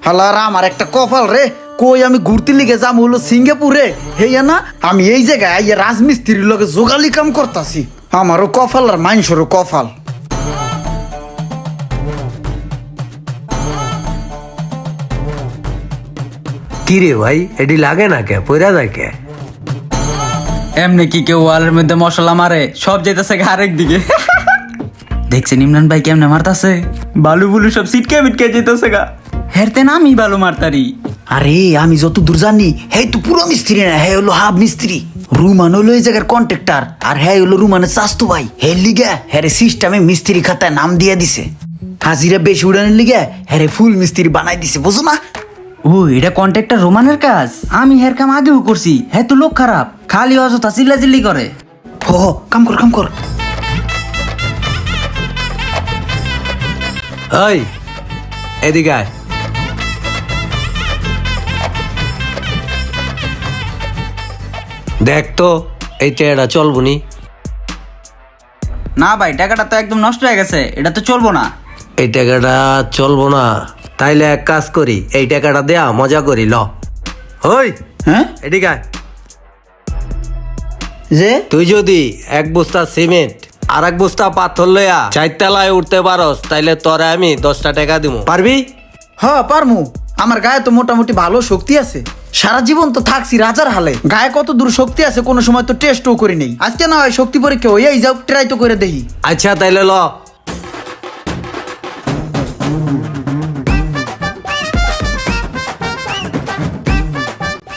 হালার আমার একটা কপাল রে, কই আমি ঘুরতে লিগে যাম হলো সিঙ্গাপুরে, হেয়া না আমি এই জায়গায় আইয়া রাজমিস্ত্রির লগে জোগালি কাম করতাছি। আমারও কপাল আর মানুষেরও কপাল। কি রে ভাই, এটি লাগে না কে, পয়রা যায় কে? এমনি কি কেউ ওয়ালের মধ্যে মশলা মারে, সব যেতেছে আরেক দিকে। দেখছেন ইমরান ভাই কেমনে মারতাছে, বালু বুলু সব সিটকে বিটকে যেতেছে গা। হেরতে না আমি বালু মারতারি। আরে আমি যত দূর জানি হে তো পুরো মিস্ত্রি না, হে হলো হাফ মিস্ত্রি। রুমান হলো এই জায়গার কন্ট্রাক্টর, আর হ্যাঁ হলো রুমানের চাস্তু ভাই। হে লিগা হ্যারে সিস্টেমে মিস্ত্রি খাতায় নাম দিয়ে দিছে। হাজিরা বেশি উড়ানের লিগা হ্যারে ফুল মিস্ত্রি বানাই দিছে, বুঝো না? ও এটা কন্ট্রাক্টর রোমানের কাজ, আমি হের কাম আগেও করছি। হ্যাঁ তো লোক খারাপ, খালি অযথা চিল্লাচিল্লি করে। হো হো, কাম কর কাম কর। ওই এদিকে আয়। দেখ তো এই চেয়ারটা চলবো নি? না ভাই, টাকাটা তো একদম নষ্ট হয়ে গেছে, এটা তো চলবো না। এই টাকাটা চলবো না? তাইলে এক কাজ করি, এই টাকাটা দেয়া মজা করি, ল। ওই হ্যাঁ এদিকে আয়। যে তুই যদি এক বস্তা সিমেন্ট আর এক বস্তা পাথর লইয়া চারতলায় উঠতে পারস, তাইলে তোরে আমি 10টা টাকা দিব, পারবি? হ্যাঁ পারমু, আমার গায়ে তো মোটামুটি ভালো শক্তি আছে। সারা জীবন তো থাকছি রাজার হালে, গায়ে কত দূর শক্তি আছে কোনো সময় তো টেস্টও করি নেই। আজকে না হয় শক্তি পরীক্ষা হইয়াই যাও, ট্রাই তো করে দেখি। আচ্ছা তাইলে ল।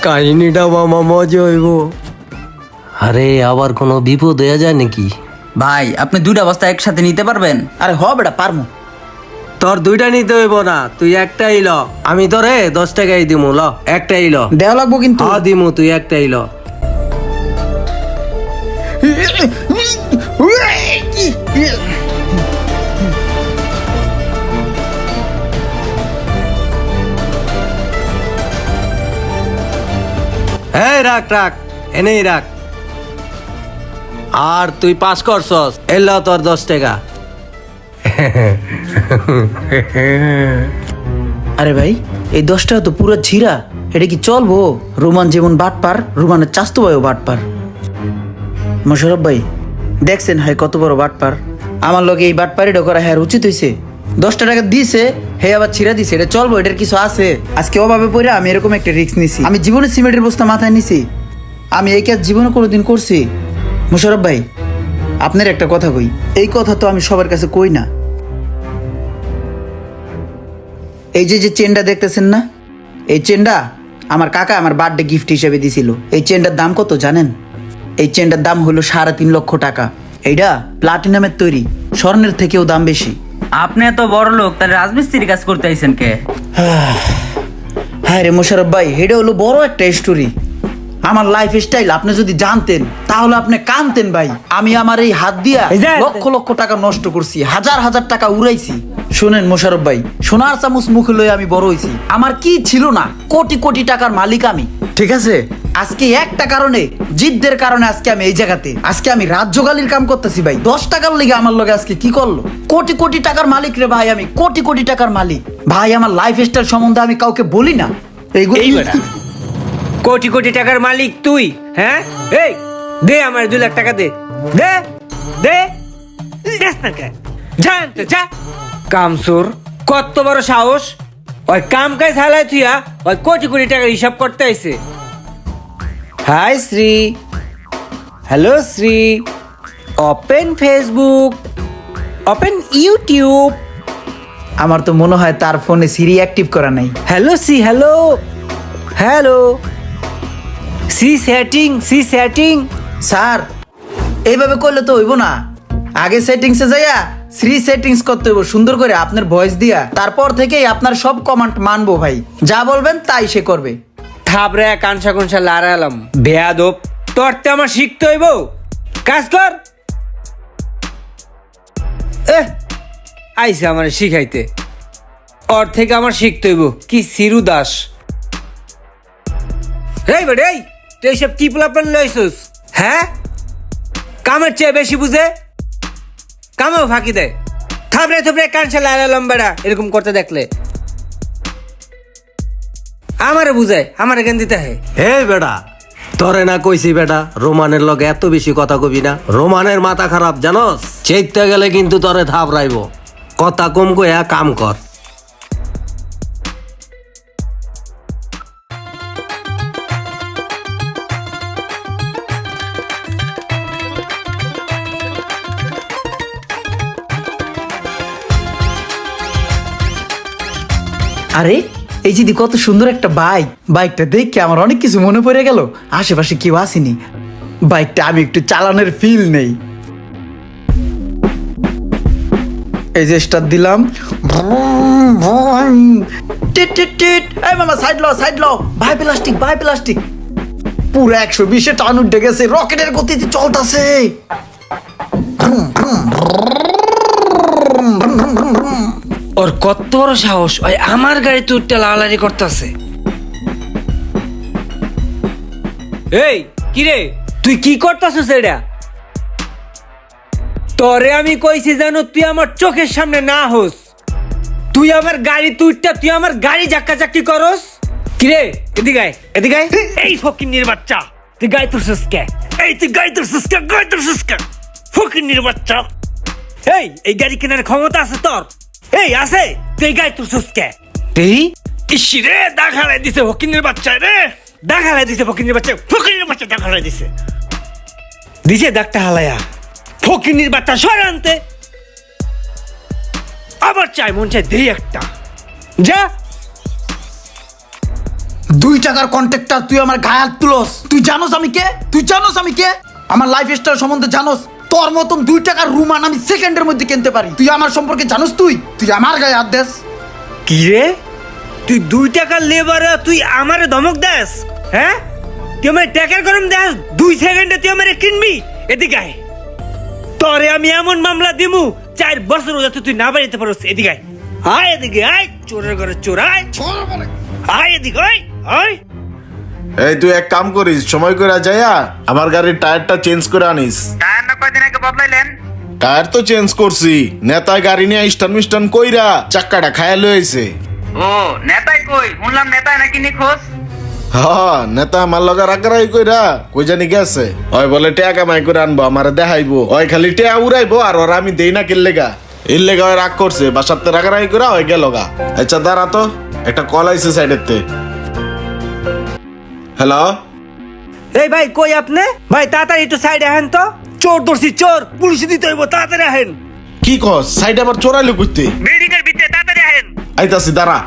কাহিনীটা মামা মজা হইব। আরে আবার কোনো বিপদ হয়ে যায় নাকি? ভাই আপনি দুইটা বস্তা একসাথে নিতে পারবেন? আরে হ বেটা পারমু। তোর দুইটা নিতে হইব না, তুই একটাই ল। আমি তোরে 10 টাকাই দিমু, ল একটাই ল। দেওয়া লাগবো কিন্তু। হ্যাঁ দিমু, তুই একটাই ল। এই রাখ রাখ, এনেই রাখ। আর তুই পাস করছস, এলো তোর 10 টাকা। আরে ভাই এই 10 টাকা তো পুরো ছিঁড়া, এটা কি চলবো? রোমান যেমন বাটপার, রোমানের চাস্তু ভাইও বাটপার। মোশারফ ভাই দেখছেন হাই কত বড় বাটপার। আমার লগে এই বাটপারিটা করা হ্যাঁ উচিত হয়েছে। 10টা টাকা দিছে, হে আবার ছিঁড়া দিছে, এটা চলবো? এটার কিছু আছে? আজকে অভাবে পড়ে আমি এরকম একটা রিস্ক নিছি। আমি জীবনে সিমেন্টের বস্তা মাথায় নিছি, আমি এই কাজ জীবনে কোনোদিন করছি? মোশারফ ভাই আপনার একটা কথা কই, এই কথা তো আমি সবার কাছে কই না। এই যে যে চেনটা দেখতেছেন না, এই চেনটা আমার কাকা আমার বার্থডে গিফট হিসেবে দিছিল। এই চেনটার দাম কত জানেন? এই চেনটার দাম হলো 3.5 লক্ষ টাকা। এইটা প্লাটিনামের তৈরি, স্বর্ণের থেকেও দাম বেশি। আপনি এত বড় লোক, তাহলে রাজমিস্ত্রির কাজ করতে আইছেন কে? হ্যাঁ রে মোশারফ ভাই, এটা হলো বড় একটা স্টোরি। আমার লাইফ স্টাইল আপনি যদি জানতেন তাহলে আপনি কানতেন ভাই। আমি আমার এই হাত দিয়া লক্ষ লক্ষ টাকা নষ্ট করছি, হাজার হাজার টাকা উড়াইছি। শুনেন মোশারফ ভাই, সোনার চামচ মুখে লয়ে আমি বড় হইছি। আমার কি ছিল না, কোটি কোটি টাকার মালিক আমি, ঠিক আছে? আজকে একটা কারণে, জিদ্দের কারণে আজকে আমি এই জায়গাতে, আজকে আমি রাজ্যগালির কাম করতেছি ভাই। 10 টাকার লেগে আমার লগে আজকে কি করলো? কোটি কোটি টাকার মালিক রে ভাই, আমি কোটি কোটি টাকার মালিক ভাই। আমার লাইফ স্টাইল সম্বন্ধে আমি কাউকে বলি না। এইগুলো কোটি কোটি টাকার মালিক তুই? হ্যাঁ, এই দে আমার 2 লাখ টাকা দে, দে দে। দেস না কে? জান তো যা। কামসুর কত বড় সাহস, ওই কাম কাজ হালাই থুইয়া ওই কোটি কোটি টাকার হিসাব করতে আইছে। Hi Siri, hello Siri, open Facebook, open YouTube. আমার তো মনে হয় তার ফোনে সিরি অ্যাক্টিভ করা নাই। Hello Siri, hello hello, Siri setting, Siri setting. Sir এইভাবে করলে তো হইব না, আগে সেটিংসে যাইয়া শ্রী সেটিংস করতে হইব সুন্দর করে আপনার ভয়েস দিয়া। তারপর থেকেই আপনার সব কমান্ড মানবো ভাই, যা বলবেন তাই সে করবে। থাবরে কানসা কুনসা লাড়ালাম বেয়াদব, তোরতে আমার শিখতে হইব, কাজ কর। আইসা আমার শিখাইতে, ওর থেকে আমার শিখতে হইব। কি সিরু দাস, এই বেড়ে এই তুই এইসব কি পোলাপান লইছিস? হ্যাঁ, কামের চেয়ে বেশি বুঝে, কামেও ফাঁকি দেয়। থাবড়ে থাবড়ে কানসা লালালাম বেড়া এরকম করতে দেখলে আমারে বুঝায় আমার জ্ঞান দিতে হয়। হে বেটা, তোরে না কইছি বেটা রোমানের লগে এত বেশি কথা কবি না। রোমানের মাথা খারাপ জানোস, চেইতে গেলে কিন্তু তোরে থাবড়াইব। কথা কম কইয়া কাম কর। আরে এই যদি কত সুন্দর একটা বাইক, বাইকটা দেখে আমার অনেক কিছু মনে পড়ে গেল। আশেপাশে কেউ আসেনি, বাইকটা আমি একটু চালানোর ফিল নেই। এই যে স্টার্ট দিলাম, টিট টিট টিট। এই মামা সাইড লো, সাইড লো। ভাই প্লাস্টিক, ভাই প্লাস্টিক। পুরো 120-এ টান উঠে গেছে, রকেটের গতিতে চলতেছে। ওর কত বড় সাহস, ওই আমার গাড়ি তুইটা লালারি করতেছে। এই কি রে, তুই কি করতেছিস এটা? তোরে আমি কইছি জানো, তুই আমার চোখের সামনে না হোস। তুই আমার গাড়ি তুইটা, তুই আমার গাড়ি জাক্কা জাক্কি করস। কি রে, এদিকে আয়, এদিকে আয়। এই ফকিন্নির বাচ্চা, তুই গাড়ি তুলছিস কে? এই তুই গাড়ি তুলছিস কে? গাড়ি তুলছিস কে? ফকিন্নির বাচ্চা। এই গাড়ি কেনার ক্ষমতা আছে তোর? এই আছে? তুই গাড়ি তুলছিস কে? এই ইসি রে, দেখালাই দিছে ফকিন্নির বাচ্চা রে, দেখালাই দিছে ফকিন্নির বাচ্চা, ফকিন্নির বাচ্চা দেখালাই দিছে, দিছে ডাকটা হালায়া। ফকিন্নির বাচ্চা সরান্তে আবার চাই, মন চাই দেই একটা। যা 2 টাকার কন্ট্রাক্টর, তুই আমার গায়ে হাত তুলস। তুই জানোস আমি কে? তুই জানোস আমি কে? আমার লাইফ স্টাইল সম্বন্ধে জানোস? তোর মতন 2 টাকার রুমান আমি সেকেন্ডের মধ্যে কিনতে পারি। তুই আমার সম্পর্কে জানোস? তুই আমার গায়ে হাত দেস? কি রে, তুই 2 টাকার লেবার, তুই আমারে ধমক দেস? হ্যাঁ, তুই আমার টাকার গরম দেস? 2 সেকেন্ডে তুই আমারে কিনবি? এদিকে আয়, তোরে আমি এমন মামলা দিমু 4 বছর যাতে তুই না বাড়িতে পারস। এদিকে আয়, আয় এদিকে আয়, চোরের ঘরে চোর আয়, আয় এদিকে আয়, আয়। এই তুই এক কাম করিস, সময় করে যাইয়া আমার গাড়ির টায়ারটা চেঞ্জ করে আনিস। টায়ার না কয়দিন আগে বদলাইলেন? টায়ার তো চেঞ্জ করছি, নেতায় গাড়ি নিয়ে স্টান মিস্টান কইরা চাক্কাটা খায়া লইছে। ও নেতাই কই? শুনলাম নেতাই নাকি নিখোঁজ। হ্যাঁ, নেতা আমার লগে রাগারাগি কইরা কই জানি গেছে। ওই বলে টেয়া কামাই করে আনবো, আমারে দেখাইবো। ওই খালি টেয়া উড়াইবো আর ওরা আমি দেই না কিল্লেগা। এর লেগা ওই রাগ করছে, বাসাতে রাগারাগি করে ওই গেল গা। আচ্ছা দাঁড়া তো, একটা কল আইছে সাইডের তে। হ্যালো, এই ভাই কই আপনি? ভাই তাড়াতাড়ি একটু সাইডে আহেন তো, চোর ধরছি, চোর, পুলিশে দিতে হইব, তাড়াতাড়ি আহেন। কি কস? সাইডে আবার চোরাইলো কইতে? বিল্ডিং এর ভিতরে তাড়াতাড়ি আহেন। আইতাছি দাঁড়া।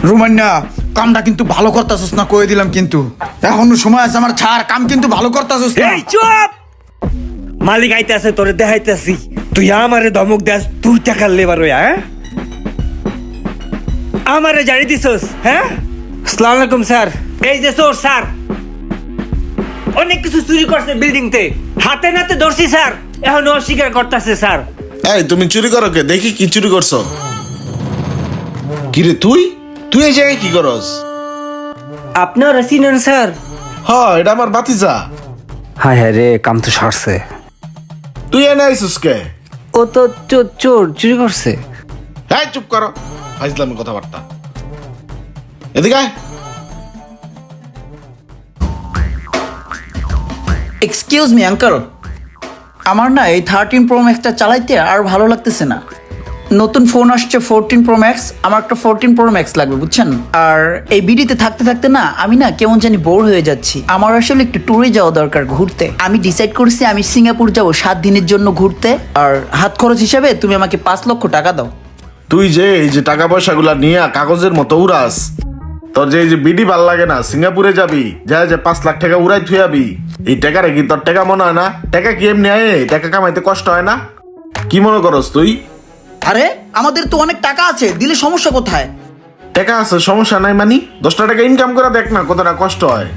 রুমান্না, কামটা কিন্তু ভালো করতাছস না, কয়ে দিলাম কিন্তু। এখনো সময় আছে আমার, ছাড়। কাম কিন্তু ভালো করতাছস না। এই চুপ! মালিক আইতাছে, তোরে দেখাইতাছি। তুই আমারে ধমক দেস 2 টাকার লেবার হইয়া, হ্যাঁ? আমারে জানি দিছস, হ্যাঁ? আসসালামু আলাইকুম স্যার। এই যে চোর স্যার, অনেক কিছু চুরি করছে বিল্ডিং তে, হাতে নাতে ধরছি স্যার, এখন অস্বীকার করতেছে স্যার। এই তুমি চুরি করো কে? দেখি কি চুরি করছো। কিরে তুই তুই এই জায়গায় কি করস? আপনার চিনেন স্যার? হ্যাঁ, এটা আমার বাতিজা। হায় হায় রে, কাম তো সারছে। তুই এনে আইসুস কে? ও তো চোর চুরি করছে। হ্যাঁ, চুপ করো, ফাইজলামি কথাবার্তা। এদিকে আয়। এক্সকিউজ মি আঙ্কেল, আমার না এই 13 প্রো ম্যাক্সটা চালাইতে আর ভালো লাগতেছে না। নতুন ফোন আসছে 14 প্রো ম্যাক্স, আমার একটা 14 প্রো ম্যাক্স লাগবে, বুঝছেন? আর এই বিডিতে থাকতে থাকতে না আমি না কেমন জানি বোর হয়ে যাচ্ছি। আমার আসলে একটু ট্যুরে যাওয়া দরকার, ঘুরতে। আমি ডিসাইড করেছি আমি সিঙ্গাপুর যাব 7 দিনের জন্য ঘুরতে। আর হাত খরচ হিসাবে তুমি আমাকে 5 লক্ষ টাকা দাও। তুই যে এই যে টাকা পয়সাগুলা নিয়ে কাগজের মতো উড়াস, তোর যে এই যে বিডি ভাল লাগে না, সিঙ্গাপুরে যাবি, যা যে 5 লাখ টাকা উড়াই থুয়াবি, এই টাকারে কি তোর টাকা মনে হয় না? টাকা কি এমনি আয়? টাকা কামাইতে কষ্ট হয় না? কি মনে করস তুই? আরে আমাদের তো অনেক টাকা আছে, দিলে সমস্যা কোথায়? টাকা আছে, সমস্যা নাই মানি? 10টা টাকা ইনকাম করে দেখ না কতটা কষ্ট হয়।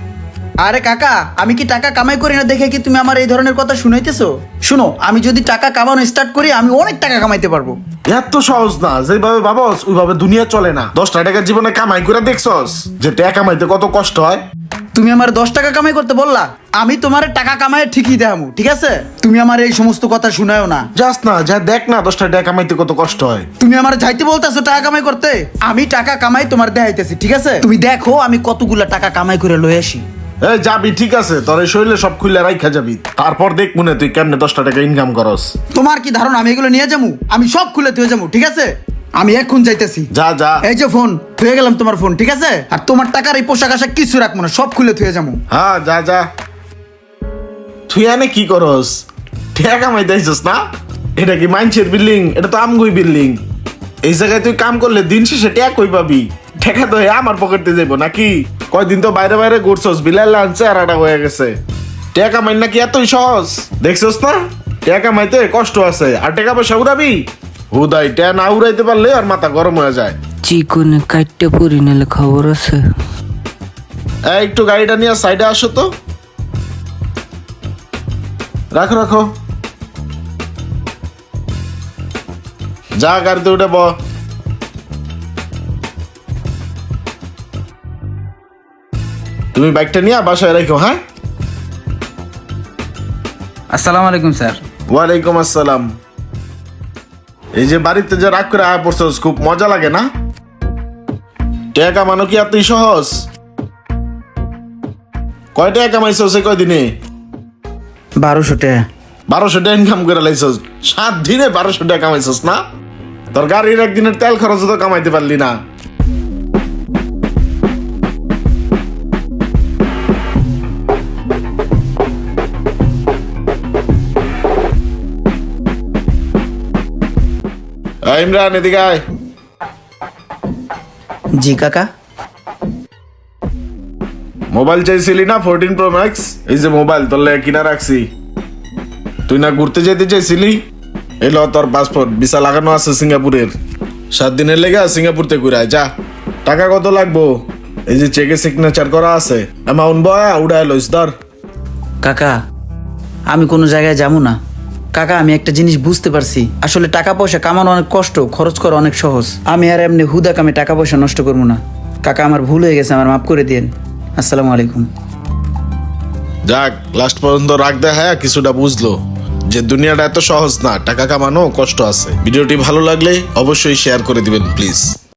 আরে কাকা, আমি কি টাকা কামাই করি না দেখে কি তুমি আমার এই ধরনের কথা শুনাইতেছো? শুনো, আমি যদি টাকা কামানো স্টার্ট করি আমি অনেক টাকা কামাইতে পারবো। এত সহজ না, যেভাবে ভাবস ওইভাবে দুনিয়া চলে না। 10টা টাকা জীবনে কামাই করে দেখছস যে টাকা কামাইতে কত কষ্ট হয়? তুমি আমার 10 টাকা কামাই করতে বললা, আমি তোমার টাকা কামাই ঠিকই দেখামু, ঠিক আছে? তুমি আমার এই সমস্ত কথা শুনায়ও না। যাস না, যা দেখ না 10 টাকা কামাইতে কত কষ্ট হয়। তুমি আমার যাইতে বলতেছো টাকা কামাই করতে, আমি টাকা কামাই তোমার দেখাইতেছি, ঠিক আছে? তুমি দেখো আমি কতগুলা টাকা কামাই করে লই আসি। এই যাবি ঠিক আছে, তোর এই শরীরে সব খুলে রাইখা যাবি, তারপর দেখ মনে তুই কেমনে 10 টাকা ইনকাম করস। তোমার কি ধারণা আমি এগুলো নিয়ে যাবো? আমি সব খুলে থুয়ে যাবো, ঠিক আছে? আমি এখন যাইতেছি। যা যা। এই যে ফোন থুয়ে গেলাম, তোমার ফোন, ঠিক আছে? আর তোমার টাকার এই পোশাক আশাক কিছু রাখবো না, সব খুলে থুয়ে যাবো। হ্যাঁ যা যা। তুই এনে কি করস? টাকা কামাইতে আইছস না? এটা কি মাইনছের বিল্ডিং? এটা তো আমগুই বিল্ডিং। এই জায়গায় তুই কাম করলে দিন শেষে টাকা কই পাবি? টাকা তো আমার পকেটে যাইবো নাকি? কয়দিন তো বাইরে বাইরে ঘুরছস, বিলাল আনছে আর আটা হয়ে গেছে। টাকা কামাই নাকি এতই সহজ? দেখছস না টাকা কামাইতে কষ্ট আছে, আর টাকা পয়সা উড়াবি? হুদাই টাকা না উড়াইতে পারলে আর মাথা গরম হয়ে যায়। চিকনে কাটতে পড়ি নালে খবর আছে। এই একটু গাড়িটা নিয়ে সাইডে আসো তো। রাখো রাখো, যা গাড়িতে উঠে ব। তুমি বাইকটা নিয়ে বাসায় রাখো। হ্যাঁ, আসসালামু আলাইকুম স্যার। ওয়ালাইকুম আসসালাম। এই যে বাড়িতে যে রাগ করে আয়া পড়ছস, খুব মজা লাগে না? টাকা কামানো কি এতই সহজ? কয় টাকা কামাইছস এই কয়দিনে? 1200 টাকা। 1200 টাকা ইনকাম করে লাইছস? 7 দিনে 1200 টাকা কামাইছস না? তোর গাড়ির একদিনের তেল খরচ তো কামাইতে পারলি না। ইমরান এদিকে আয়। জি কাকা। মোবাইল চাইছিলি না 14 Pro Max? এই যে মোবাইল তোর লেগে কিনা রাখছি। তুই না ঘুরতে যেতে চাইছিলি? এলো তোর পাসপোর্ট, ভিসা লাগানো আছে সিঙ্গাপুরের। 7 দিনের লেগে সিঙ্গাপুরতে ঘুরে আয়, যা। টাকা কত লাগবো? এই যে চেকে সিগনেচার করা আছে, অ্যামাউন্ট বয়া উড়ায় লইস ধর। কাকা আমি কোনো জায়গায় যাবো না। কাকা আমি একটা জিনিস বুঝতে পারছি, আসলে টাকা পয়সা কামানো অনেক কষ্ট, খরচ করা অনেক সহজ। আমি আর এমনি হুদা কামে টাকা পয়সা নষ্ট করবো না। কাকা আমার ভুল হয়ে গেছে, আমার মাফ করে দিন। আসসালামু আলাইকুম। যাক, লাস্ট পর্যন্ত রাখ দেখায় কিছুটা বুঝলো যে দুনিয়াটা এত সহজ না, টাকা কামানো কষ্ট আছে। ভিডিওটি ভালো লাগলে অবশ্যই শেয়ার করে দিবেন প্লিজ।